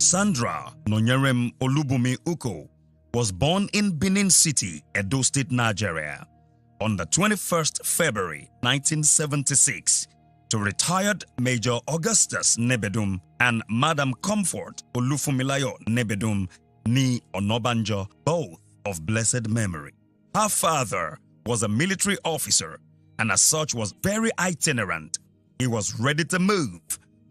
Sandra Nonyerem Olubumi Ukoh was born in Benin City, Edo State, Nigeria, on the 21st February 1976 to retired Major Augustus Nebedum and Madam Comfort Olufumilayo Nebedum ni Onobanjo, both of blessed memory. Her father was a military officer and as such was very itinerant. He was ready to move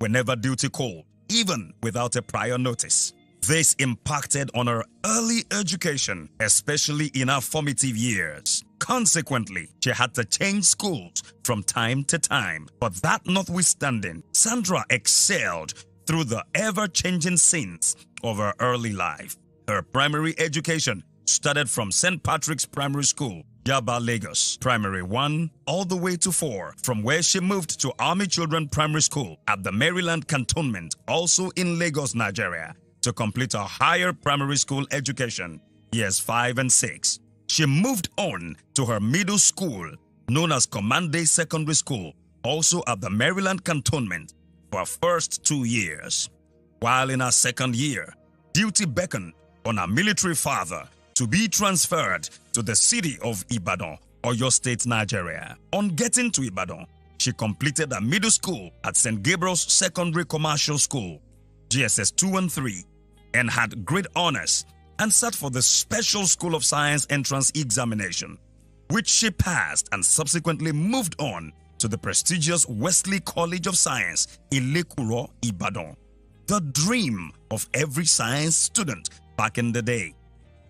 whenever duty called, even without a prior notice. This impacted on her early education, especially in her formative years. Consequently, she had to change schools from time to time. But that notwithstanding, Sandra excelled through the ever-changing scenes of her early life. Her primary education started from St. Patrick's Primary School, Yaba, Lagos, Primary 1 all the way to 4, from where she moved to Army Children Primary School at the Maryland Cantonment, also in Lagos, Nigeria, to complete her higher primary school education, years 5 and 6. She moved on to her middle school, known as Command Day Secondary School, also at the Maryland Cantonment, for her first 2 years. While in her second year, duty beckoned on her military father to be transferred to the city of Ibadan, Oyo State, Nigeria. On getting to Ibadan, she completed her middle school at St. Gabriel's Secondary Commercial School, GSS 2 and 3, and had great honors and sat for the Special School of Science entrance examination, which she passed and subsequently moved on to the prestigious Wesley College of Science in Lekuro, Ibadan, the dream of every science student back in the day.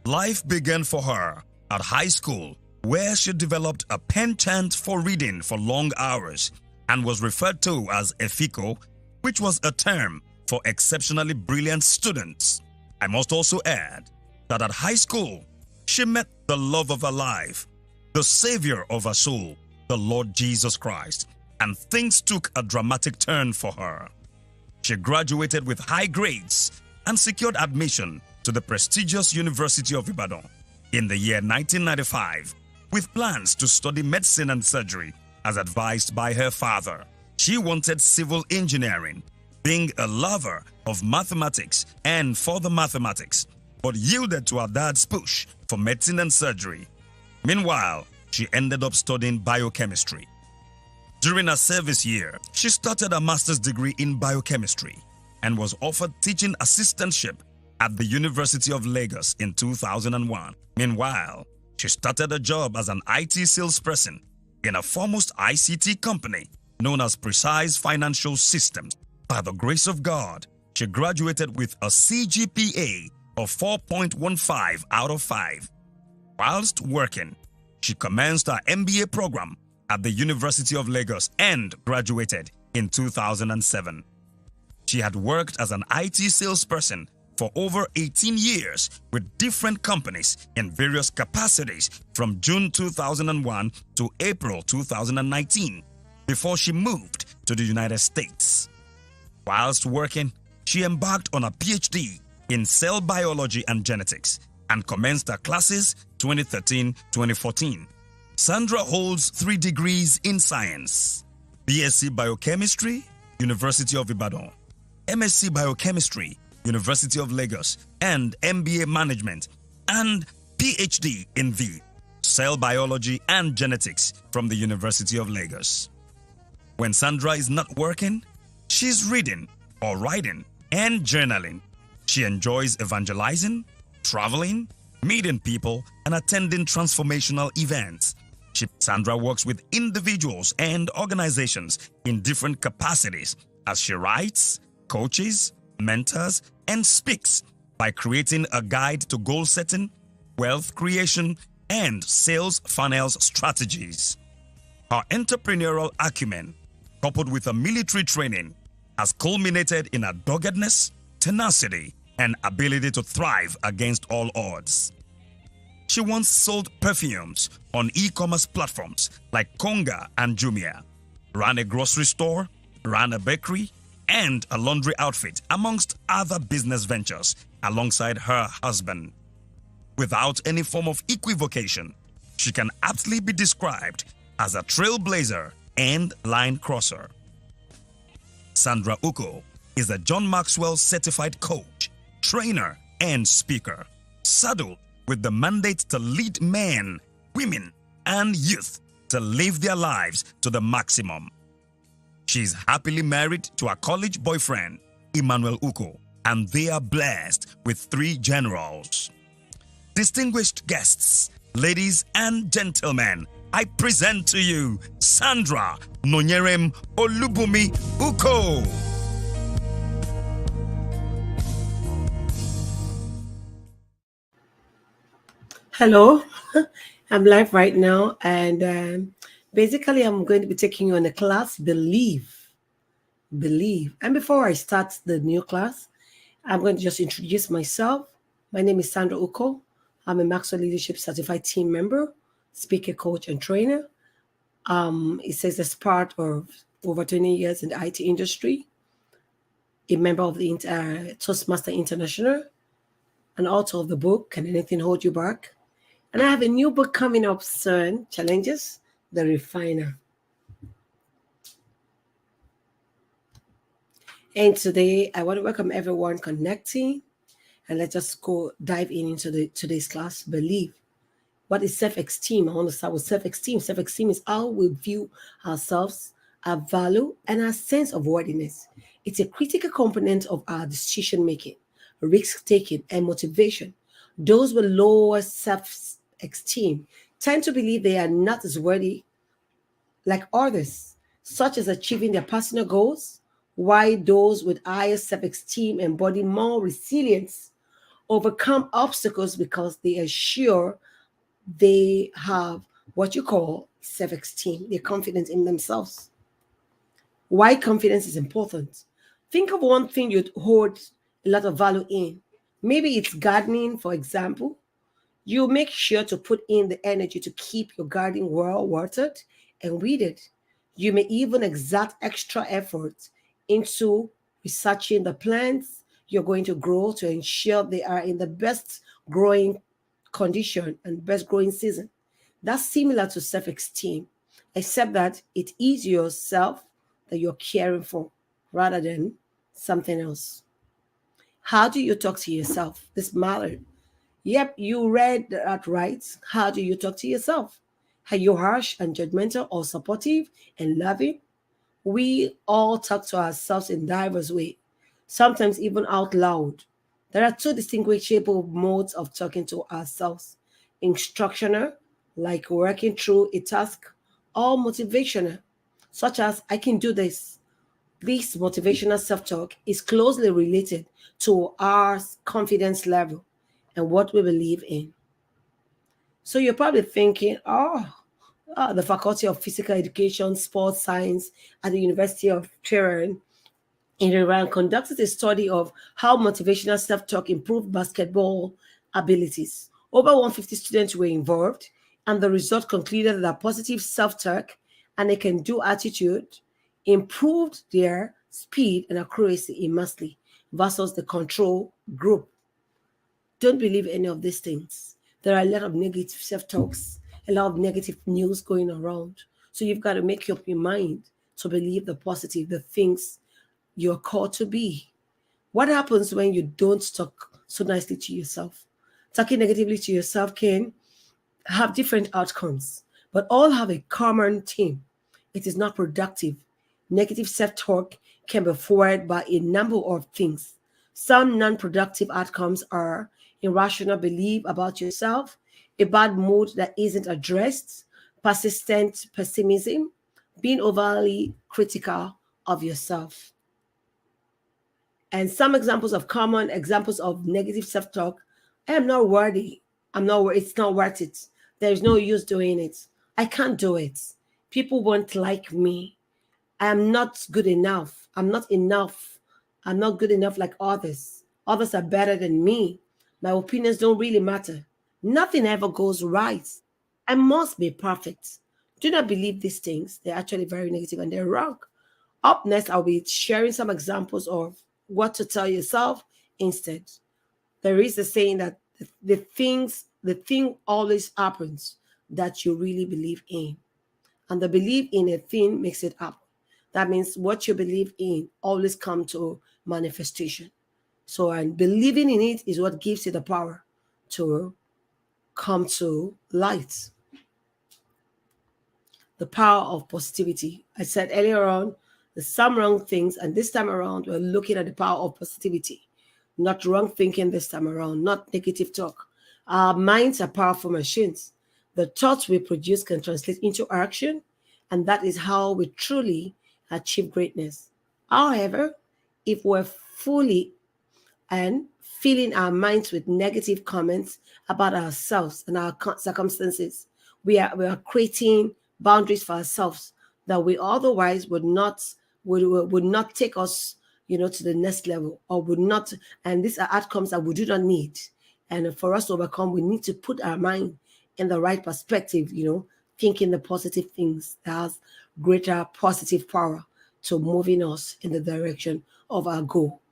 Life began for her at high school, where she developed a penchant for reading for long hours and was referred to as Efiko, which was a term for exceptionally brilliant students. I must also add that at high school, she met the love of her life, the Savior of her soul, the Lord Jesus Christ, and things took a dramatic turn for her. She graduated with high grades and secured admission to the prestigious University of Ibadan in the year 1995, with plans to study medicine and surgery as advised by her father. She wanted civil engineering, being a lover of mathematics and further mathematics, but yielded to her dad's push for medicine and surgery. Meanwhile, she ended up studying biochemistry. During her service year, she started a master's degree in biochemistry and was offered teaching assistantship at the University of Lagos in 2001. Meanwhile, she started a job as an IT salesperson in a foremost ICT company known as Precise Financial Systems. By the grace of God, she graduated with a CGPA of 4.15 out of 5. Whilst working, she commenced her MBA program at the University of Lagos and graduated in 2007. She had worked as an IT salesperson for over 18 years with different companies in various capacities from June 2001 to April 2019 before she moved to the United States. Whilst working, she embarked on a PhD in cell biology and genetics and commenced her classes 2013-2014. Sandra holds 3 degrees in science: BSc Biochemistry, University of Ibadan, MSc Biochemistry, University of Lagos, and MBA Management, and PhD in Cell Biology and Genetics from the University of Lagos. When Sandra is not working, she's reading or writing and journaling. She enjoys evangelizing, traveling, meeting people, and attending transformational events. Sandra works with individuals and organizations in different capacities as she writes, coaches, mentors, and speaks by creating a guide to goal setting, wealth creation, and sales funnels strategies. Her entrepreneurial acumen, coupled with a military training, has culminated in her doggedness, tenacity, and ability to thrive against all odds. She once sold perfumes on e-commerce platforms like Konga and Jumia, ran a grocery store, ran a bakery, and a laundry outfit, amongst other business ventures, alongside her husband. Without any form of equivocation, she can aptly be described as a trailblazer and line crosser. Sandra Ukoh is a John Maxwell certified coach trainer, and speaker, saddled with the mandate to lead men, women, and youth to live their lives to the maximum. She's happily married to a college boyfriend, Emmanuel Ukoh, and they are blessed with 3 generals. Distinguished guests, ladies and gentlemen, I present to you Sandra Nonyerem Olubumi Ukoh. Hello, I'm live right now, and basically, I'm going to be taking you on a class, Believe. Believe. And before I start the new class, I'm going to just introduce myself. My name is Sandra Ukoh. I'm a Maxwell Leadership Certified Team Member, speaker, coach, and trainer. It says as part of over 20 years in the IT industry, a member of the Toastmaster International, an author of the book, Can Anything Hold You Back? And I have a new book coming up soon, Challenges, The Refiner. And today, I want to welcome everyone connecting. And let's just go dive into today's class, Believe. What is self-esteem? I want to start with self-esteem. Self-esteem is how we view ourselves, our value, and our sense of worthiness. It's a critical component of our decision-making, risk-taking, and motivation. Those with lower self-esteem tend to believe they are not as worthy like others, such as achieving their personal goals, while those with higher self-esteem embody more resilience, overcome obstacles because they are sure they have what you call self-esteem. They're confident in themselves. Why confidence is important? Think of one thing you'd hold a lot of value in. Maybe it's gardening, for example. You make sure to put in the energy to keep your garden well watered and weeded. You may even exert extra effort into researching the plants you're going to grow to ensure they are in the best growing condition and best growing season. That's similar to self-esteem, except that it is yourself that you're caring for rather than something else. How do you talk to yourself? This matters. Yep, you read that right. How do you talk to yourself? Are you harsh and judgmental or supportive and loving? We all talk to ourselves in diverse ways, sometimes even out loud. There are 2 distinguishable modes of talking to ourselves: instructional, like working through a task, or motivational, such as I can do this. This motivational self talk is closely related to our confidence level and what we believe in. So you're probably thinking, the Faculty of Physical Education, Sports Science at the University of Tehran in Iran conducted a study of how motivational self-talk improved basketball abilities. Over 150 students were involved, and the result concluded that positive self-talk and a can-do attitude improved their speed and accuracy immensely versus the control group. Don't believe any of these things. There are a lot of negative self-talks, a lot of negative news going around. So you've got to make up your mind to believe the positive, the things you're called to be. What happens when you don't talk so nicely to yourself? Talking negatively to yourself can have different outcomes, but all have a common theme. It is not productive. Negative self talk can be fueled by a number of things. Some non productive outcomes are irrational belief about yourself, a bad mood that isn't addressed, persistent pessimism, being overly critical of yourself. And some examples of common examples of negative self-talk: I am not worthy. It's not worth it. There's no use doing it. I can't do it. People won't like me. I am not good enough. I'm not enough. I'm not good enough like others. Others are better than me. My opinions don't really matter. Nothing ever goes right. I must be perfect. Do not believe these things. They're actually very negative and they're wrong. Up next, I'll be sharing some examples of what to tell yourself instead. There is a saying that the thing always happens that you really believe in. And the belief in a thing makes it happen. That means what you believe in always come to manifestation. So, and believing in it is what gives you the power to come to light. The power of positivity. I said earlier on, there's some wrong things, and this time around, we're looking at the power of positivity. Not wrong thinking this time around, not negative talk. Our minds are powerful machines. The thoughts we produce can translate into action, and that is how we truly achieve greatness. However, if we're fully and filling our minds with negative comments about ourselves and our circumstances, we are creating boundaries for ourselves that we otherwise would not take us, to the next level, or would not. And these are outcomes that we do not need. And for us to overcome, we need to put our mind in the right perspective, thinking the positive things that has greater positive power to moving us in the direction of our goal.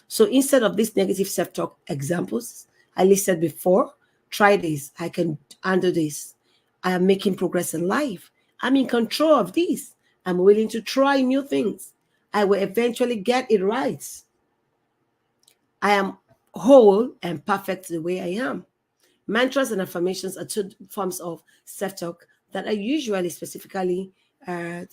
So instead of these negative self talk examples I listed before, try this. I can handle this. I am making progress in life. I'm in control of this. I'm willing to try new things. I will eventually get it right. I am whole and perfect the way I am. Mantras and affirmations are two forms of self-talk that are usually specifically, are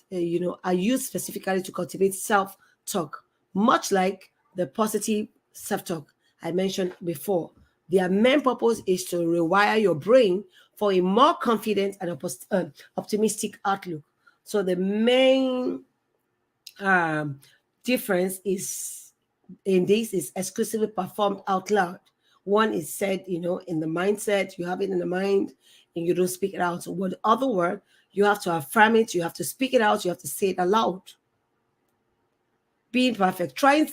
used specifically to cultivate self-talk, much like the positive self-talk I mentioned before. Their main purpose is to rewire your brain for a more confident and optimistic outlook. So the main um, difference is in this is exclusively performed out loud. One is said, in the mindset, you have it in the mind and you don't speak it out. So what the other word, you have to affirm it, you have to speak it out, you have to say it aloud. Being perfect. Try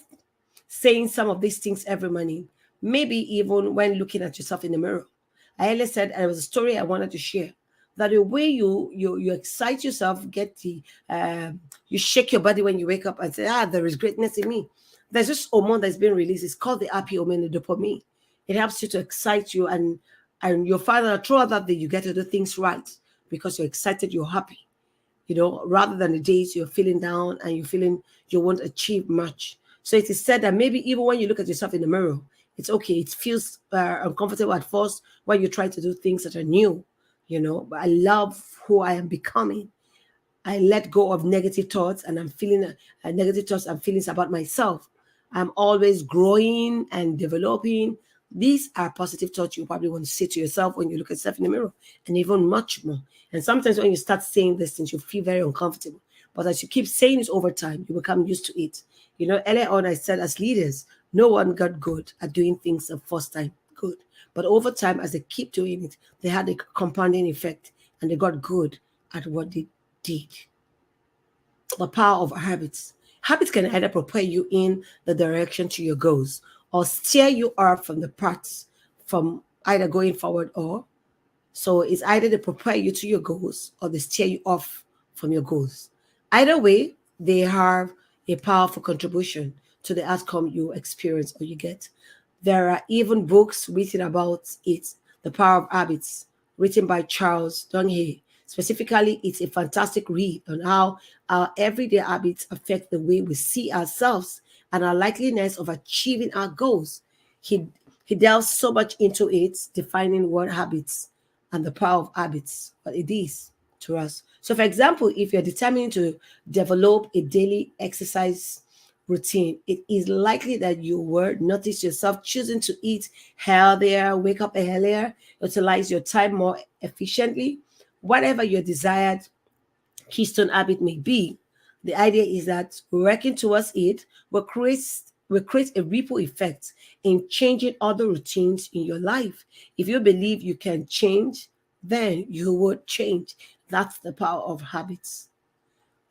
saying some of these things every morning, maybe even when looking at yourself in the mirror. I earlier said, and it was a story I wanted to share, that the way you excite yourself, you shake your body when you wake up and say, there is greatness in me. There's this hormone that's been released. It's called the happy hormone, the dopamine. It helps you to excite you, and you'll find that throughout that day you get to do things right because you're excited, you're happy. Rather than the days you're feeling down and you're feeling you won't achieve much. So it is said that maybe even when you look at yourself in the mirror, it's okay. It feels uncomfortable at first when you try to do things that are new, but I love who I am becoming. I let go of negative thoughts and I'm feeling negative thoughts and feelings about myself. I'm always growing and developing. These are positive thoughts you probably want to say to yourself when you look at yourself in the mirror, and even much more. And sometimes when you start saying these things, you feel very uncomfortable. But as you keep saying it over time, you become used to it. Earlier on I said as leaders, no one got good at doing things the first time good. But over time, as they keep doing it, they had a compounding effect and they got good at what they did. The power of habits. Habits can either propel you in the direction to your goals or steer you up from the paths from either going forward or so it's either they propel you to your goals or they steer you off from your goals. Either way, they have a powerful contribution to the outcome you experience or you get. There are even books written about it, The Power of Habits, written by Charles Duhigg. Specifically, it's a fantastic read on how our everyday habits affect the way we see ourselves and our likeliness of achieving our goals. He, he delves so much into it, defining what habits and the power of habits, what it is to us. So, for example, if you're determined to develop a daily exercise routine, it is likely that you will notice yourself choosing to eat healthier, wake up earlier, utilize your time more efficiently, whatever your desired keystone habit may be. The idea is that working towards it will create a ripple effect in changing other routines in your life. If you believe you can change, then you would change. That's the power of habits.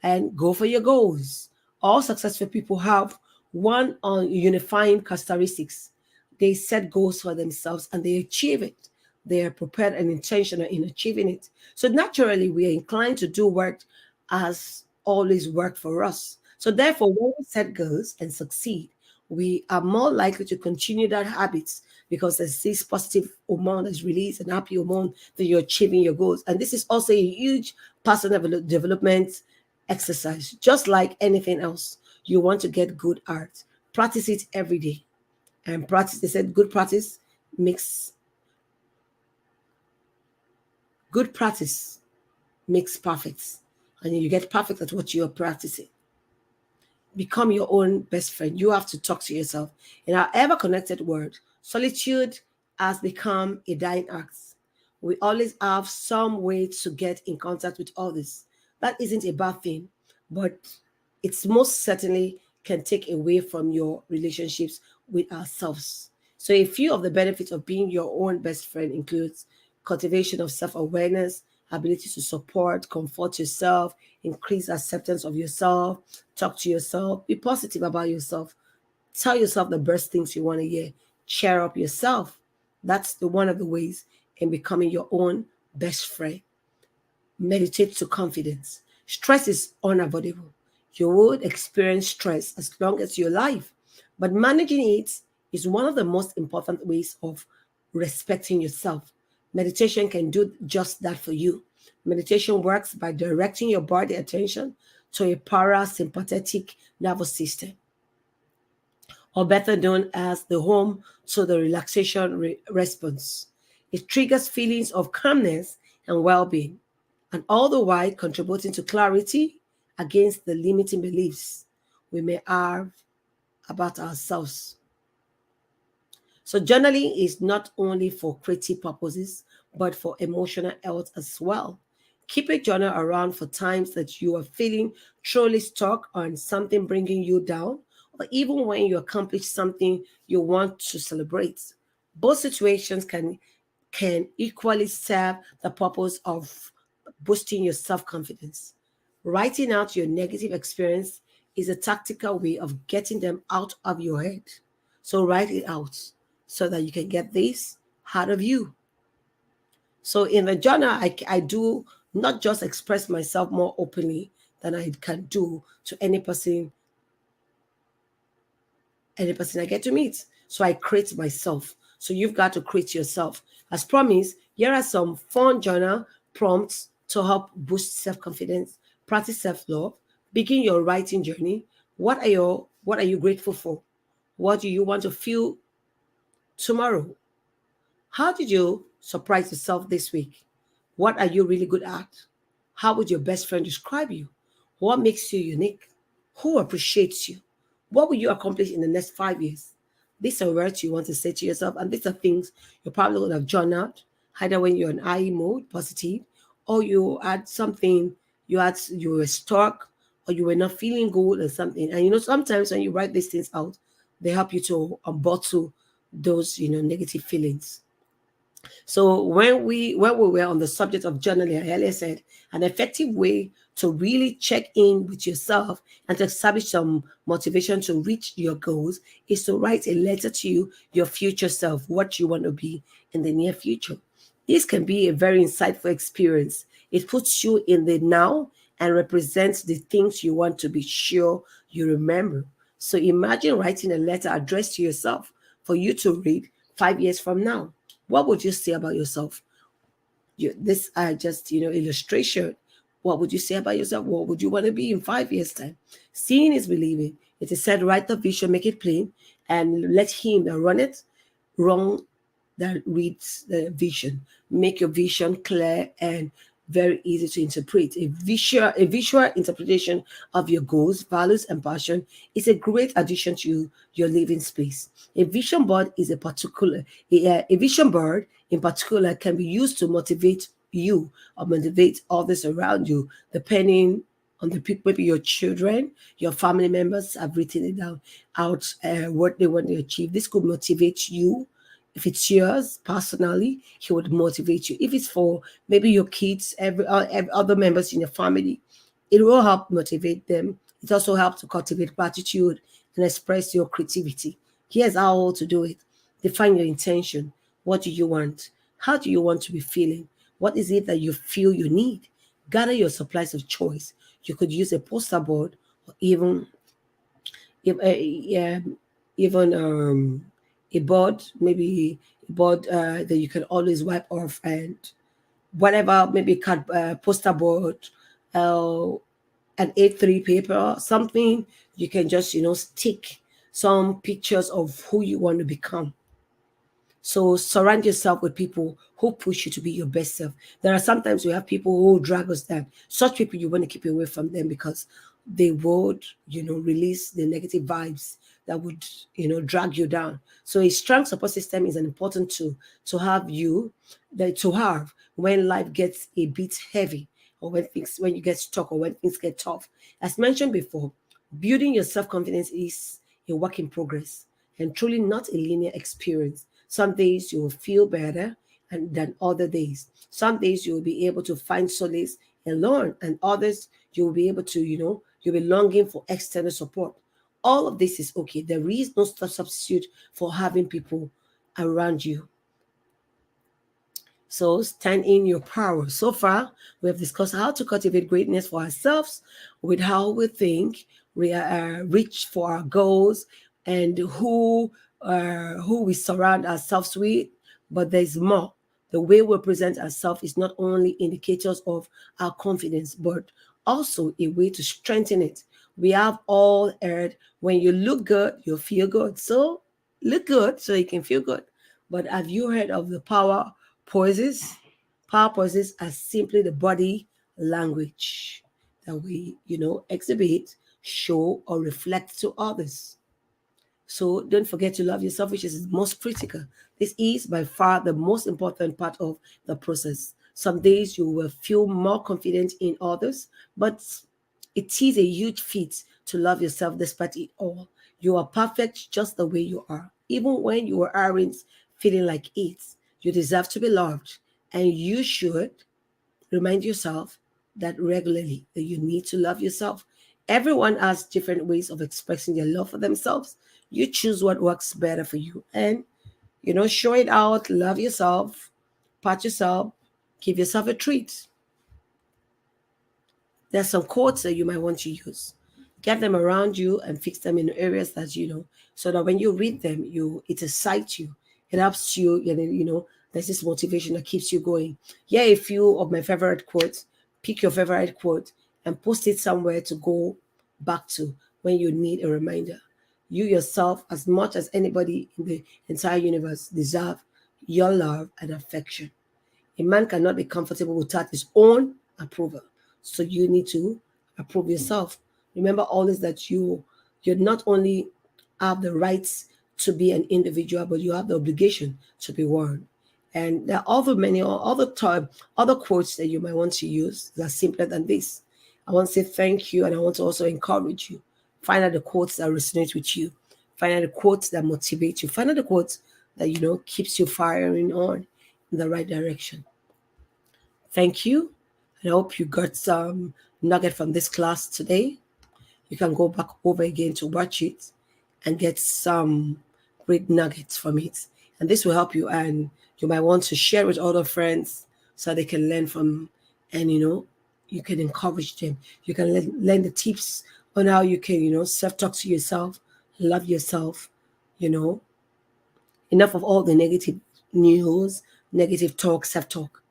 And go for your goals. All successful people have one on unifying characteristics. They set goals for themselves and they achieve it. They are prepared and intentional in achieving it. So naturally, we are inclined to do what has always worked for us. So therefore, when we set goals and succeed, we are more likely to continue that habits because there's this positive hormone that's released, an happy hormone that you're achieving your goals. And this is also a huge personal development exercise, just like anything else. You want to get good at, practice it every day. And practice, they said makes good practice makes perfect. And you get perfect at what you're practicing. Become your own best friend. You have to talk to yourself. In our ever connected world, solitude has become a dying act. We always have some way to get in contact with others. That isn't a bad thing, but it's most certainly can take away from your relationships with ourselves. So a few of the benefits of being your own best friend includes cultivation of self-awareness, ability to support, comfort yourself, increase acceptance of yourself, talk to yourself, be positive about yourself, tell yourself the best things you want to hear, cheer up yourself. That's the one of the ways in becoming your own best friend. Meditate to confidence. Stress is unavoidable. You would experience stress as long as you're alive, but managing it is one of the most important ways of respecting yourself. Meditation can do just that for you. Meditation works by directing your body attention to a parasympathetic nervous system, or better known as the home to the relaxation response. It triggers feelings of calmness and well being, and all the while contributing to clarity against the limiting beliefs we may have about ourselves. So, journaling is not only for creative purposes, but for emotional health as well. Keep a journal around for times that you are feeling truly stuck on something bringing you down, or even when you accomplish something you want to celebrate. Both situations can equally serve the purpose of boosting your self-confidence. Writing out your negative experience is a tactical way of getting them out of your head. So write it out so that you can get this out of you. So in the journal, I do not just express myself more openly than I can do to any person I get to meet. So I create myself. So you've got to create yourself. As promised, here are some fun journal prompts to help boost self-confidence, practice self-love, begin your writing journey. What are you grateful for? What do you want to feel tomorrow? How did you surprise yourself this week? What are you really good at? How would your best friend describe you? What makes you unique? Who appreciates you? What will you accomplish in the next 5 years? These are words you want to say to yourself, and these are things you probably would have journaled, either when you're in IE mode, positive, or you had something, you were stuck, or you were not feeling good or something. And sometimes when you write these things out, they help you to bottle those, negative feelings. So when we were on the subject of journaling, I earlier said an effective way to really check in with yourself and to establish some motivation to reach your goals is to write a letter to your future self, what you want to be in the near future. This can be a very insightful experience. It puts you in the now and represents the things you want to be sure you remember. So imagine writing a letter addressed to yourself for you to read 5 years from now. What would you say about yourself? This just illustration. What would you say about yourself? What would you want to be in 5 years' time? Seeing is believing. It is said, write the vision, make it plain, and let him that run it run that reads the vision. Make your vision clear and very easy to interpret. A visual interpretation of your goals, values, and passion is a great addition to your living space. A vision board in particular can be used to motivate you or motivate others around you, depending on the people, maybe your children, your family members have written it down out what they want to achieve. This could motivate you. If it's yours personally, he would motivate you. If it's for maybe your kids, every other members in your family, it will help motivate them. It also helps to cultivate gratitude and express your creativity. Here's how to do it. Define your intention. What do you want? How do you want to be feeling? What is it that you feel you need? Gather your supplies of choice. You could use a poster board or if, yeah, even a board, maybe a board that you can always wipe off, and whatever, maybe card poster board, uh, an A3 paper, something you can just stick some pictures of who you want to become. So surround yourself with people who push you to be your best self. There are sometimes we have people who drag us down. Such people, you want to keep away from them because they would, release the negative vibes that would, drag you down. So a strong support system is an important tool to have when life gets a bit heavy, or when you get stuck, or when things get tough. As mentioned before, building your self-confidence is a work in progress and truly not a linear experience. Some days you will feel better than other days. Some days you will be able to find solace and learn, and others you will be able to, you'll be longing for external support. All of this is okay. There is no substitute for having people around you. So stand in your power. So far, we have discussed how to cultivate greatness for ourselves with how we think, we reach for our goals, and who we surround ourselves with. But there's more. The way we present ourselves is not only indicators of our confidence, but also a way to strengthen it. We have all heard when you look good, you feel good. So look good so you can feel good. But have you heard of the power poses? Power poses are simply the body language that we, exhibit, show, or reflect to others. So don't forget to love yourself, which is most critical. This is by far the most important part of the process. Some days you will feel more confident in others, but it is a huge feat to love yourself despite it all. You are perfect just the way you are. Even when you aren't feeling like it, you deserve to be loved. And you should remind yourself that regularly that you need to love yourself. Everyone has different ways of expressing their love for themselves. You choose what works better for you. And, show it out, love yourself, pat yourself, give yourself a treat. There's some quotes that you might want to use. Get them around you and fix them in areas that so that when you read them, it excites you. It helps you, there's this motivation that keeps you going. Here are a few of my favorite quotes. Pick your favorite quote and post it somewhere to go back to when you need a reminder. You yourself, as much as anybody in the entire universe, deserve your love and affection. A man cannot be comfortable without his own approval. So you need to approve yourself. Remember always that you not only have the rights to be an individual, but you have the obligation to be one. And there are many other quotes that you might want to use that are simpler than this. I want to say thank you, and I want to also encourage you. Find out the quotes that resonate with you. Find out the quotes that motivate you. Find out the quotes that keeps you firing on in the right direction. Thank you. And I hope you got some nugget from this class today. You can go back over again to watch it and get some great nuggets from it. And this will help you, and you might want to share with other friends so they can learn from, and you can encourage them. You can learn the tips on how you can, self-talk to yourself, love yourself, Enough of all the negative news, negative talk, self-talk.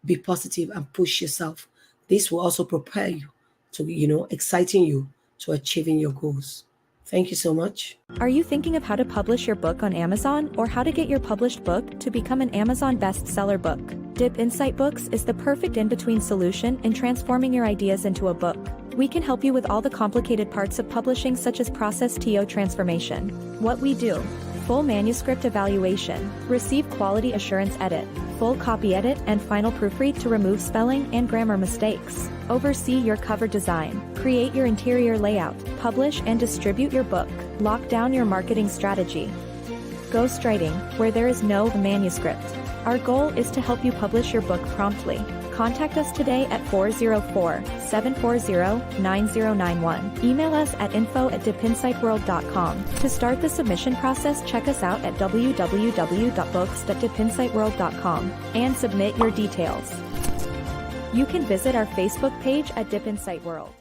Be positive and push yourself. This will also prepare you to, exciting you to achieving your goals. Thank you so much. Are you thinking of how to publish your book on Amazon, or how to get your published book to become an Amazon bestseller book? Dip Insight Books is the perfect in-between solution in transforming your ideas into a book. We can help you with all the complicated parts of publishing, such as process TO transformation. What we do: full manuscript evaluation, receive quality assurance edit, full copy edit and final proofread to remove spelling and grammar mistakes, oversee your cover design, create your interior layout, publish and distribute your book, lock down your marketing strategy. Ghostwriting, where there is no manuscript. Our goal is to help you publish your book promptly. Contact us today at 404-740-9091. Email us at info@dipinsightworld.com. To start the submission process, check us out at www.books.dipinsightworld.com and submit your details. You can visit our Facebook page at Dip Insight World.